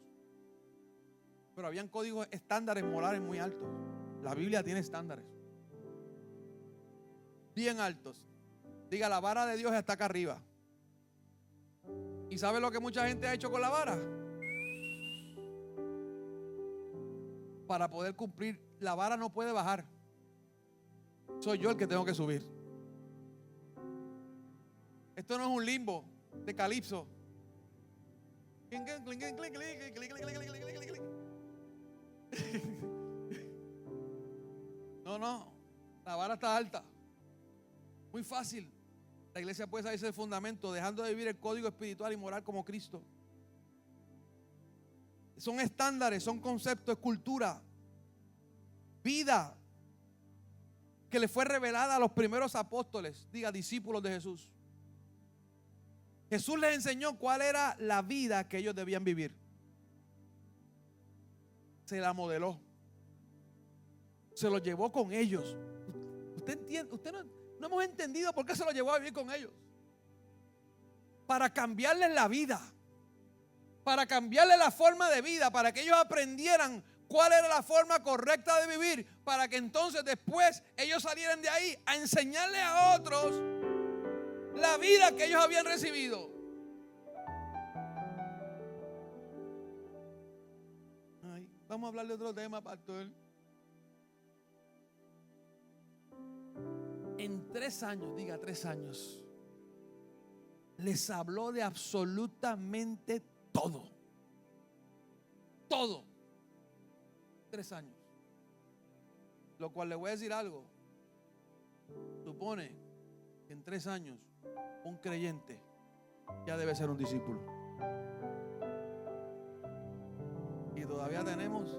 [SPEAKER 1] Pero habían códigos estándares morales muy altos. La Biblia tiene estándares bien altos. Diga, la vara de Dios está acá arriba. ¿Y sabe lo que mucha gente ha hecho con la vara? Para poder cumplir, la vara no puede bajar. Soy yo el que tengo que subir. Esto no es un limbo de calipso. No, la vara está alta. Muy fácil. La iglesia puede salirse del fundamento, dejando de vivir el código espiritual y moral como Cristo. Son estándares, son conceptos, es cultura, vida que le fue revelada a los primeros apóstoles, diga, discípulos de Jesús. Jesús les enseñó cuál era la vida que ellos debían vivir. Se la modeló. Se lo llevó con ellos. Usted entiende, no hemos entendido por qué se lo llevó a vivir con ellos. Para cambiarles la vida. Para cambiarles la forma de vida. Para que ellos aprendieran cuál era la forma correcta de vivir. Para que entonces después ellos salieran de ahí a enseñarle a otros la vida que ellos habían recibido. Ay, vamos a hablar de otro tema, pastor. En 3 años, diga 3 años, les habló de absolutamente todo. Todo. 3 años. Lo cual le voy a decir algo. Supone que en 3 años un creyente ya debe ser un discípulo. Y todavía tenemos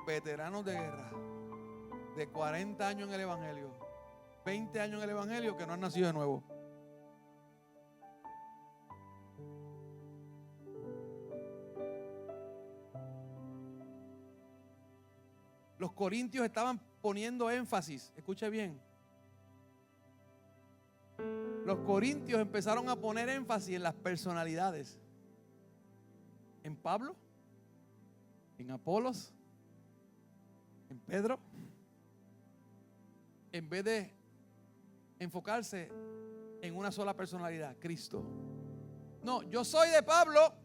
[SPEAKER 1] veteranos de guerra de 40 años en el evangelio, 20 años en el evangelio, que no han nacido de nuevo. Los corintios estaban poniendo énfasis, escuche bien. Los corintios empezaron a poner énfasis en las personalidades. En Pablo, en Apolos, en Pedro, en vez de enfocarse en una sola personalidad, Cristo. No, yo soy de Pablo,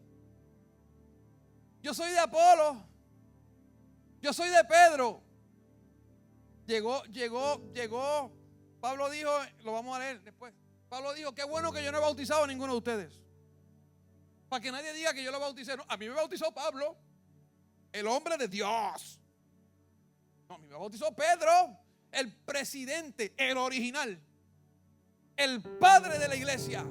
[SPEAKER 1] yo soy de Apolo, yo soy de Pedro. Llegó. Pablo dijo, lo vamos a leer después. Pablo dijo, qué bueno que yo no he bautizado a ninguno de ustedes. Para que nadie diga que yo lo bauticé. No, a mí me bautizó Pablo, el hombre de Dios. No, a mí me bautizó Pedro, el presidente, el original, el padre de la iglesia,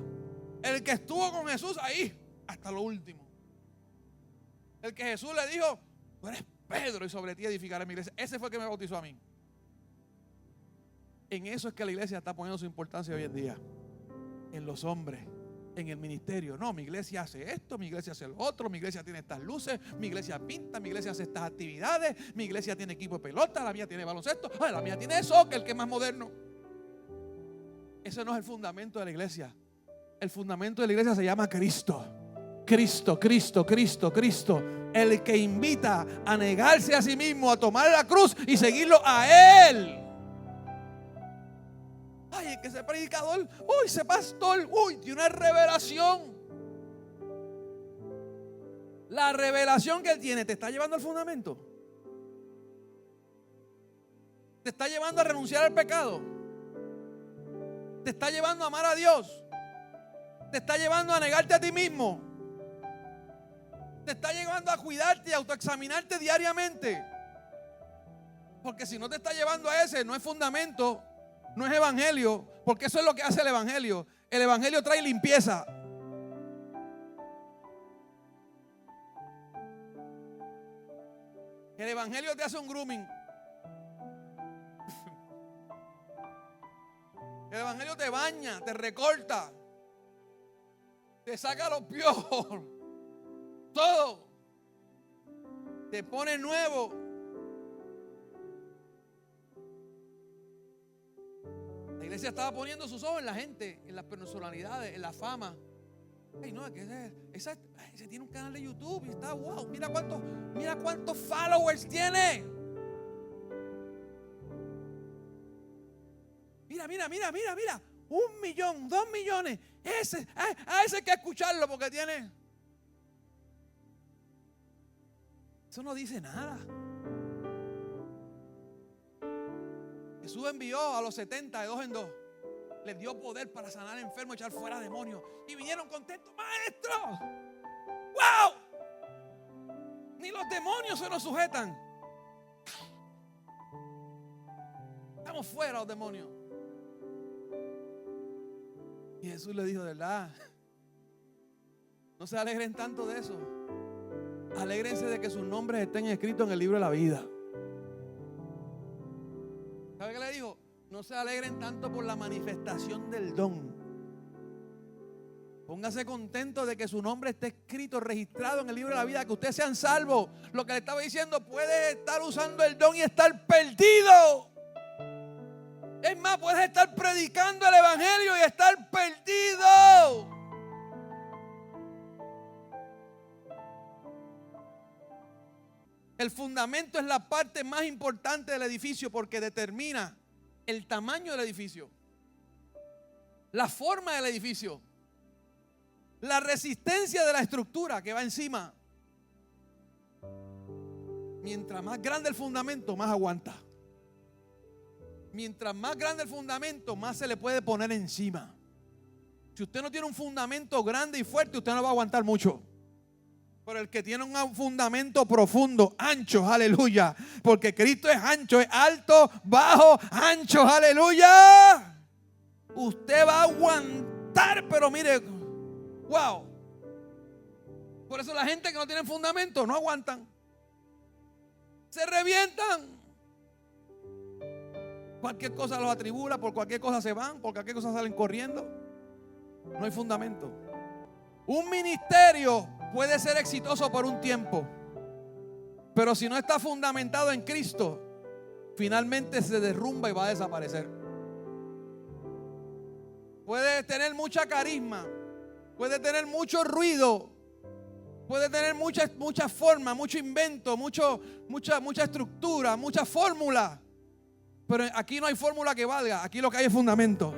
[SPEAKER 1] el que estuvo con Jesús ahí hasta lo último. El que Jesús le dijo, tú eres Pedro y sobre ti edificaré mi iglesia. Ese fue el que me bautizó a mí. En eso es que la iglesia está poniendo su importancia hoy en día. En los hombres, en el ministerio. No, mi iglesia hace esto, mi iglesia hace lo otro, mi iglesia tiene estas luces, mi iglesia pinta, mi iglesia hace estas actividades, mi iglesia tiene equipo de pelota, la mía tiene baloncesto, la mía tiene soccer, el que es más moderno. Ese no es el fundamento de la iglesia. El fundamento de la iglesia se llama Cristo. Cristo, Cristo, Cristo, Cristo. El que invita a negarse a sí mismo, a tomar la cruz y seguirlo a Él. Ay, es que ese predicador, uy, ese pastor, uy, tiene una revelación. La revelación que él tiene te está llevando al fundamento. Te está llevando a renunciar al pecado. Te está llevando a amar a Dios. Te está llevando a negarte a ti mismo. Te está llevando a cuidarte y a autoexaminarte diariamente. Porque si no te está llevando a ese, no es fundamento. No es evangelio, porque eso es lo que hace el evangelio. El evangelio trae limpieza. El evangelio te hace un grooming. El evangelio te baña, te recorta, te saca los piojos, todo. Te pone nuevo. La iglesia estaba poniendo sus ojos en la gente, en las personalidades, en la fama. Ay, no, que ese tiene un canal de YouTube y está wow. Mira cuántos followers tiene. Mira. 1 millón, 2 millones. A ese hay que escucharlo porque tiene. Eso no dice nada. Jesús envió a los 70 de 2 en 2. les dio poder para sanar enfermos, echar fuera demonios. Y vinieron contentos, maestro. ¡Wow! Ni los demonios se nos sujetan. Estamos fuera los demonios. Y Jesús le dijo, de verdad, no se alegren tanto de eso. Alégrense de que sus nombres estén escritos en el libro de la vida. ¿Sabe qué le dijo? No se alegren tanto por la manifestación del don. Póngase contento de que su nombre esté escrito, registrado en el libro de la vida, que ustedes sean salvos. Lo que le estaba diciendo, puede estar usando el don y estar perdido. Es más, puedes estar predicando el evangelio y estar perdido. El fundamento es la parte más importante del edificio porque determina el tamaño del edificio, la forma del edificio, la resistencia de la estructura que va encima. Mientras más grande el fundamento, más aguanta. Mientras más grande el fundamento, más se le puede poner encima. Si usted no tiene un fundamento grande y fuerte, usted no va a aguantar mucho. Pero el que tiene un fundamento profundo, ancho, aleluya. Porque Cristo es ancho, es alto, bajo, ancho, aleluya. Usted va a aguantar, pero mire, wow. Por eso la gente que no tiene fundamento no aguantan. Se revientan. Cualquier cosa los atribula, por cualquier cosa se van, por cualquier cosa salen corriendo. No hay fundamento. Un ministerio puede ser exitoso por un tiempo, pero si no está fundamentado en Cristo, finalmente se derrumba y va a desaparecer. Puede tener mucha carisma, puede tener mucho ruido, puede tener mucha forma, mucho invento, mucha estructura, mucha fórmula. Pero aquí no hay fórmula que valga. Aquí lo que hay es fundamento.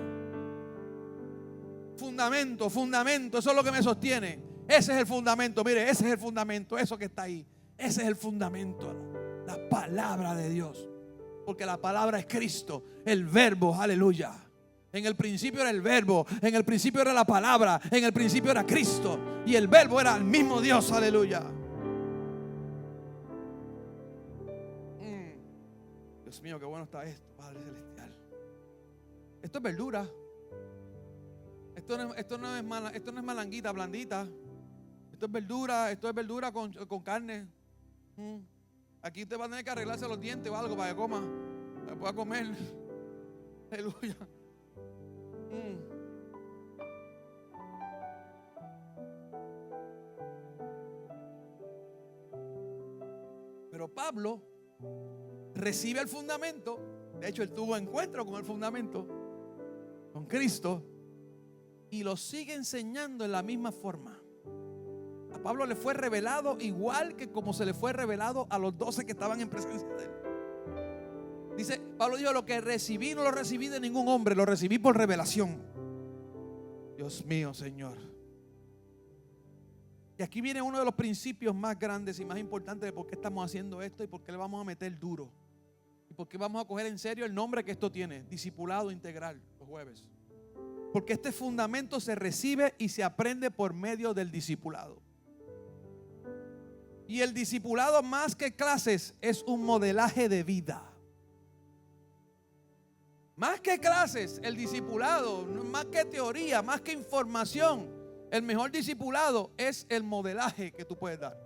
[SPEAKER 1] Fundamento. Eso es lo que me sostiene. Ese es el fundamento. Mire, ese es el fundamento. Eso que está ahí. Ese es el fundamento. La palabra de Dios. Porque la palabra es Cristo. El verbo, aleluya. En el principio era el verbo. En el principio era la palabra. En el principio era Cristo. Y el verbo era el mismo Dios, aleluya. Dios mío, qué bueno está esto, Padre Celestial. Esto es verdura. Esto no es malanguita blandita. Esto es verdura con carne. Aquí usted va a tener que arreglarse los dientes o algo para que coma, para que pueda comer. Aleluya. Pero Pablo recibe el fundamento. De hecho, él tuvo encuentro con el fundamento, con Cristo, y lo sigue enseñando en la misma forma. A Pablo le fue revelado igual que como se le fue revelado a los 12 que estaban en presencia de él. Dice, Pablo dijo, lo que recibí no lo recibí de ningún hombre, lo recibí por revelación. Dios mío, Señor. Y aquí viene uno de los principios más grandes y más importantes de por qué estamos haciendo esto y por qué le vamos a meter duro. Y por qué vamos a coger en serio el nombre que esto tiene, discipulado integral, los jueves. Porque este fundamento se recibe y se aprende por medio del discipulado. Y el discipulado, más que clases, es un modelaje de vida. Más que clases, el discipulado, más que teoría, más que información, el mejor discipulado es el modelaje que tú puedes dar.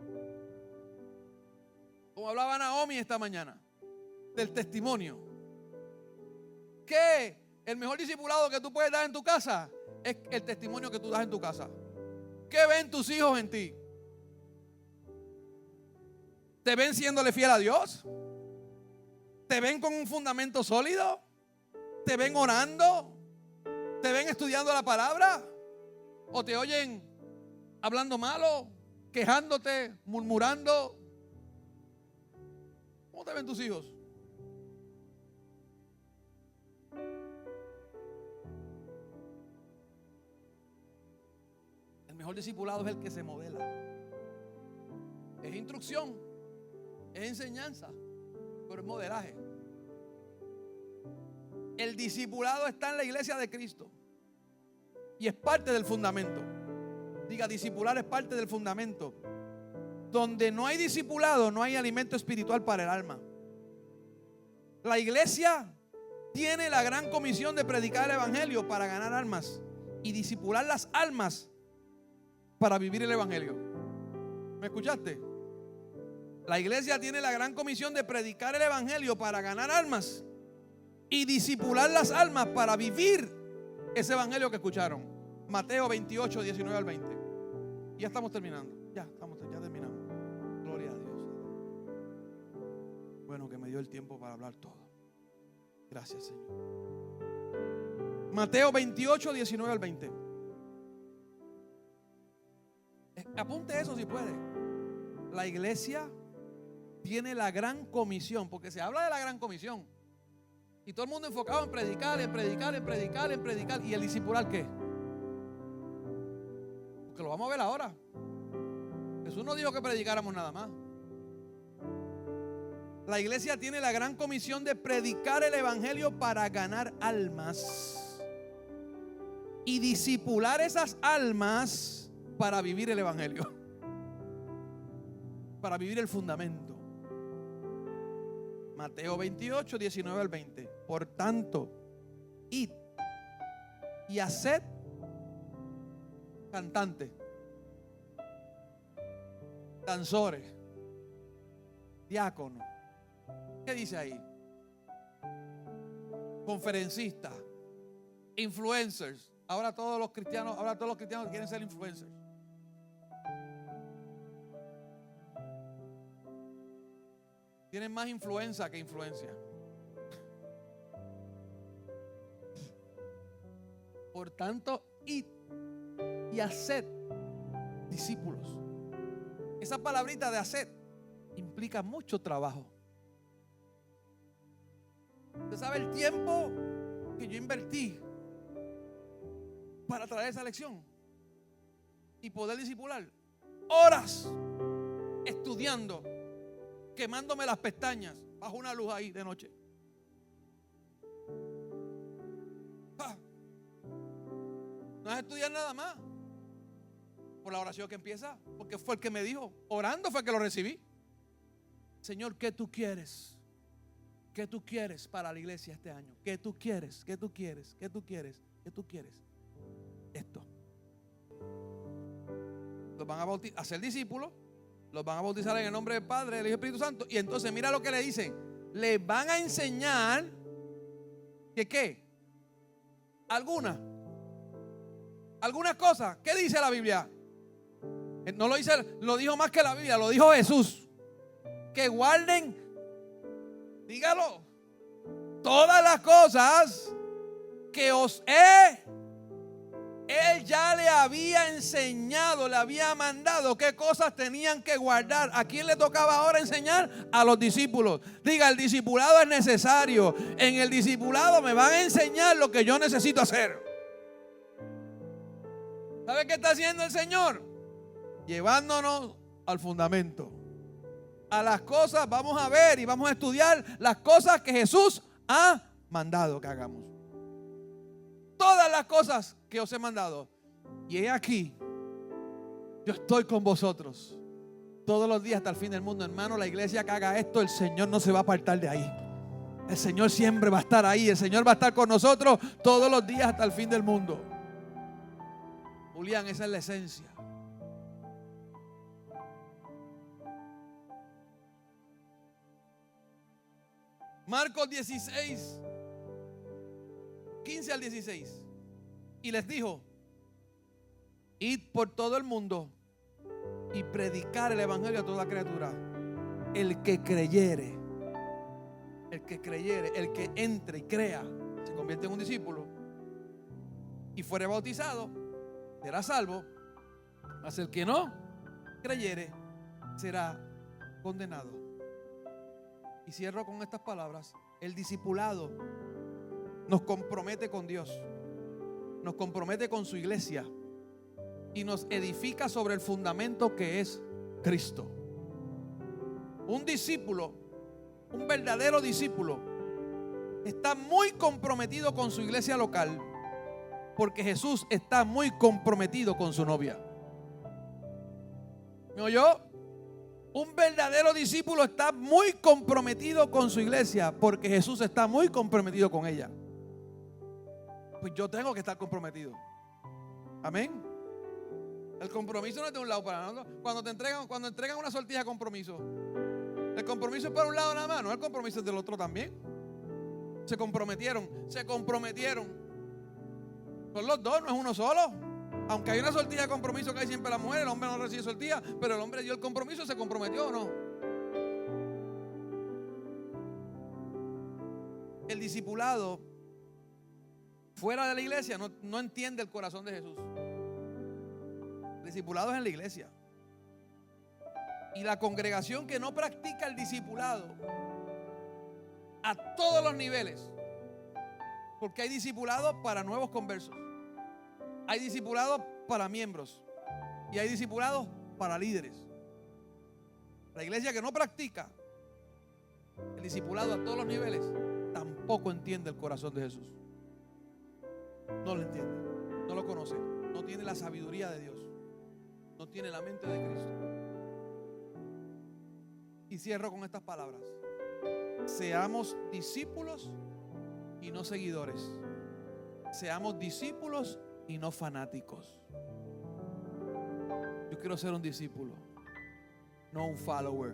[SPEAKER 1] Como hablaba Naomi esta mañana, del testimonio. Que el mejor discipulado que tú puedes dar en tu casa es el testimonio que tú das en tu casa. ¿Qué ven tus hijos en ti? ¿Te ven siéndole fiel a Dios? ¿Te ven con un fundamento sólido? ¿Te ven orando? ¿Te ven estudiando la palabra? ¿O te oyen hablando malo, quejándote, murmurando? ¿Cómo te ven tus hijos? El mejor discipulado es el que se modela. Es instrucción, es enseñanza, pero es modelaje. El discipulado está en la iglesia de Cristo y es parte del fundamento. Diga, discipular es parte del fundamento. Donde no hay discipulado, no hay alimento espiritual para el alma. La iglesia tiene la gran comisión de predicar el evangelio para ganar almas y discipular las almas para vivir el evangelio. ¿Me escuchaste? La iglesia tiene la gran comisión de predicar el evangelio para ganar almas y discipular las almas para vivir ese evangelio que escucharon. Mateo 28, 19 al 20. Ya estamos terminando. Ya terminamos. Gloria a Dios. Bueno, que me dio el tiempo para hablar todo. Gracias, Señor. Mateo 28, 19 al 20. Apunte eso si puede. La iglesia tiene la gran comisión, porque se habla de la gran comisión y todo el mundo enfocado en predicar. ¿Y el discipular qué? Porque lo vamos a ver ahora. Jesús no dijo que predicáramos nada más. La iglesia tiene la gran comisión de predicar el evangelio para ganar almas y discipular esas almas para vivir el evangelio, para vivir el fundamento. Mateo 28, 19 al 20. Por tanto, id y haced cantantes, danzores, diáconos. ¿Qué dice ahí? Conferencistas, influencers. Ahora todos los cristianos quieren ser influencers. Tienen más influencia que influencia. Por tanto, id y haced discípulos. Esa palabrita de hacer implica mucho trabajo. Usted sabe el tiempo que yo invertí para traer esa lección y poder discipular. Horas estudiando, quemándome las pestañas bajo una luz ahí de noche. No es estudiar nada más. Por la oración que empieza, porque fue el que me dijo. Orando fue el que lo recibí. Señor, ¿qué tú quieres? ¿Qué tú quieres para la iglesia este año? ¿Qué tú quieres? ¿Qué tú quieres? ¿Qué tú quieres? ¿Qué tú quieres? Esto. Los van a hacer discípulos. Los van a bautizar en el nombre del Padre, del Hijo y del Espíritu Santo. Y entonces mira lo que le dicen. Les van a enseñar que ¿qué? Algunas cosas. ¿Qué dice la Biblia? No lo dice, lo dijo más que la Biblia, lo dijo Jesús. Que guarden, dígalo, todas las cosas que os he. Él ya le había enseñado, le había mandado qué cosas tenían que guardar. ¿A quién le tocaba ahora enseñar? A los discípulos. Diga, el discipulado es necesario. En el discipulado me van a enseñar lo que yo necesito hacer. ¿Sabe qué está haciendo el Señor? Llevándonos al fundamento. A las cosas, vamos a ver y vamos a estudiar las cosas que Jesús ha mandado que hagamos. Todas las cosas que os he mandado. Y he aquí, yo estoy con vosotros todos los días hasta el fin del mundo. Hermano, la iglesia que haga esto, el Señor no se va a apartar de ahí. El Señor siempre va a estar ahí. El Señor va a estar con nosotros todos los días hasta el fin del mundo. Julián, esa es la esencia. Marcos 16, 15 al 16. Y les dijo: id por todo el mundo y predicar el evangelio a toda criatura. El que creyere, el que entre y crea, se convierte en un discípulo y fuere bautizado, será salvo. Mas el que no creyere será condenado. Y cierro con estas palabras. El discipulado nos compromete con Dios, nos compromete con su iglesia y nos edifica sobre el fundamento que es Cristo. Un discípulo, un verdadero discípulo, está muy comprometido con su iglesia local, porque Jesús está muy comprometido con su novia. ¿Me oyó? Un verdadero discípulo está muy comprometido con su iglesia, porque Jesús está muy comprometido con ella. Pues yo tengo que estar comprometido. Amén. El compromiso no es de un lado para el otro. Cuando entregan una sortija de compromiso, el compromiso es para un lado nada más, no, el compromiso es del otro también. Se comprometieron. Son los dos, no es uno solo. Aunque hay una sortija de compromiso que hay siempre la mujer, el hombre no recibe sortija, pero el hombre dio el compromiso, se comprometió o no. El discipulado fuera de la iglesia no entiende el corazón de Jesús. El discipulado es en la iglesia. Y la congregación que no practica el discipulado a todos los niveles, porque hay discipulado para nuevos conversos, hay discipulado para miembros y hay discipulado para líderes. La iglesia que no practica el discipulado a todos los niveles tampoco entiende el corazón de Jesús. No lo entiende, no lo conoce, no tiene la sabiduría de Dios, no tiene la mente de Cristo. Y cierro con estas palabras: seamos discípulos y no seguidores. Seamos discípulos y no fanáticos. Yo quiero ser un discípulo, no un follower.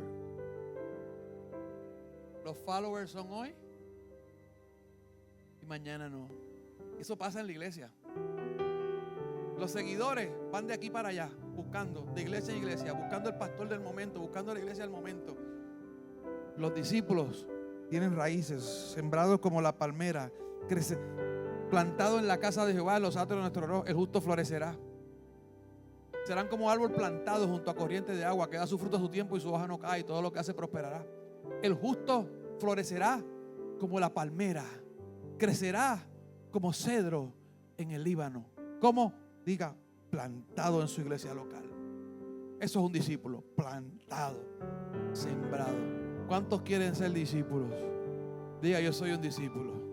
[SPEAKER 1] Los followers son hoy y mañana no. Eso pasa en la iglesia. Los seguidores van de aquí para allá, buscando de iglesia en iglesia, buscando el pastor del momento, buscando la iglesia del momento. Los discípulos tienen raíces, sembrados como la palmera, plantados en la casa de Jehová, en los atrios de nuestro Dios, el justo florecerá. Serán como árbol plantado junto a corriente de agua, que da su fruto a su tiempo y su hoja no cae, y todo lo que hace prosperará. El justo florecerá como la palmera, crecerá como cedro en el Líbano. ¿Cómo? Diga, plantado en su iglesia local. Eso es un discípulo, plantado, sembrado. ¿Cuántos quieren ser discípulos? Diga, yo soy un discípulo.